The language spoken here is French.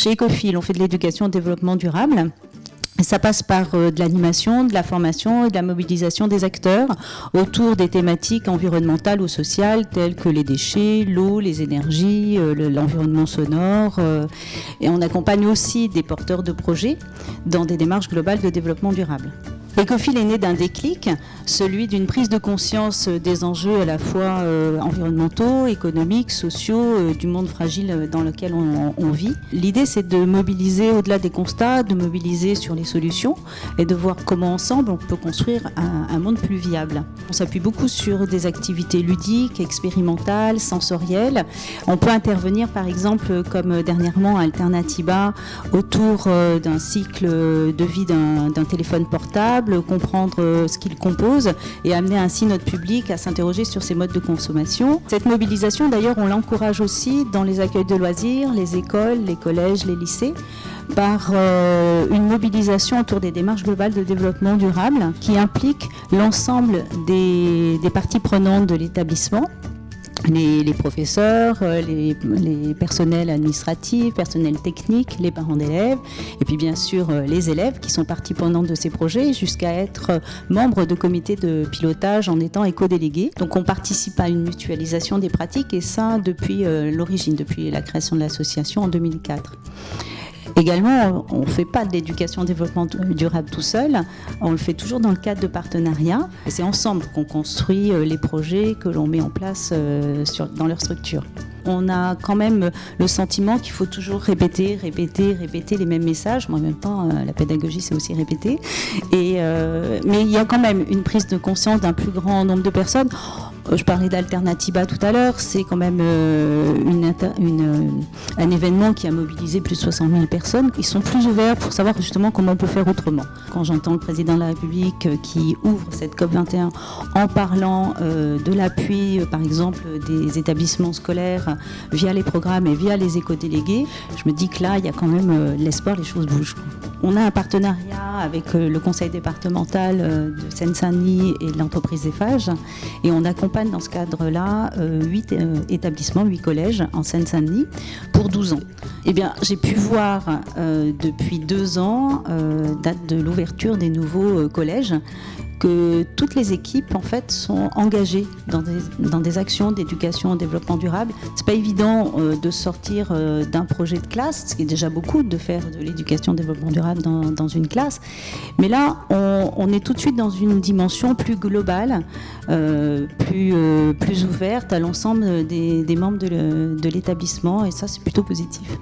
chez Ecofil, on fait de l'éducation au développement durable. Ça passe par de l'animation, de la formation et de la mobilisation des acteurs autour des thématiques environnementales ou sociales telles que les déchets, l'eau, les énergies, l'environnement sonore. Et on accompagne aussi des porteurs de projets dans des démarches globales de développement durable. Ecofil est né d'un déclic, celui d'une prise de conscience des enjeux à la fois environnementaux, économiques, sociaux, du monde fragile dans lequel on vit. L'idée, c'est de mobiliser au-delà des constats, de mobiliser sur les solutions et de voir comment ensemble on peut construire un monde plus viable. On s'appuie beaucoup sur des activités ludiques, expérimentales, sensorielles. On peut intervenir par exemple comme dernièrement à Alternatiba autour d'un cycle de vie d'un téléphone portable, comprendre ce qu'il compose et amener ainsi notre public à s'interroger sur ses modes de consommation. Cette mobilisation, d'ailleurs, on l'encourage aussi dans les accueils de loisirs, les écoles, les collèges, les lycées, par une mobilisation autour des démarches globales de développement durable qui impliquent l'ensemble des parties prenantes de l'établissement. Les professeurs, les personnels administratifs, personnels techniques, les parents d'élèves, et puis bien sûr les élèves qui sont partie prenante de ces projets, jusqu'à être membres de comités de pilotage en étant éco-délégués. Donc on participe à une mutualisation des pratiques, et ça depuis l'origine, depuis la création de l'association en 2004. Également, on ne fait pas de l'éducation au développement durable tout seul, on le fait toujours dans le cadre de partenariats. Et c'est ensemble qu'on construit les projets que l'on met en place dans leur structure. On a quand même le sentiment qu'il faut toujours répéter les mêmes messages. Mais en même temps, la pédagogie, c'est aussi répéter. Mais il y a quand même une prise de conscience d'un plus grand nombre de personnes. Je parlais d'Alternatiba tout à l'heure, c'est quand même un événement qui a mobilisé plus de 60 000 personnes. Ils sont plus ouverts pour savoir justement comment on peut faire autrement. Quand j'entends le président de la République qui ouvre cette COP21 en parlant de l'appui, par exemple, des établissements scolaires via les programmes et via les éco-délégués, je me dis que là, il y a quand même l'espoir, les choses bougent. On a un partenariat avec le conseil départemental de Seine-Saint-Denis et de l'entreprise Eiffage, et on accompagne dans ce cadre-là 8 établissements, 8 collèges en Seine-Saint-Denis pour 12 ans. Eh bien, j'ai pu voir depuis 2 ans, date de l'ouverture des nouveaux collèges, que toutes les équipes en fait sont engagées dans des actions d'éducation au développement durable. C'est pas évident de sortir d'un projet de classe, ce qui est déjà beaucoup de faire de l'éducation au développement durable dans une classe. Mais là, on est tout de suite dans une dimension plus globale, plus ouverte à l'ensemble des membres de l'établissement, et ça c'est plutôt positif.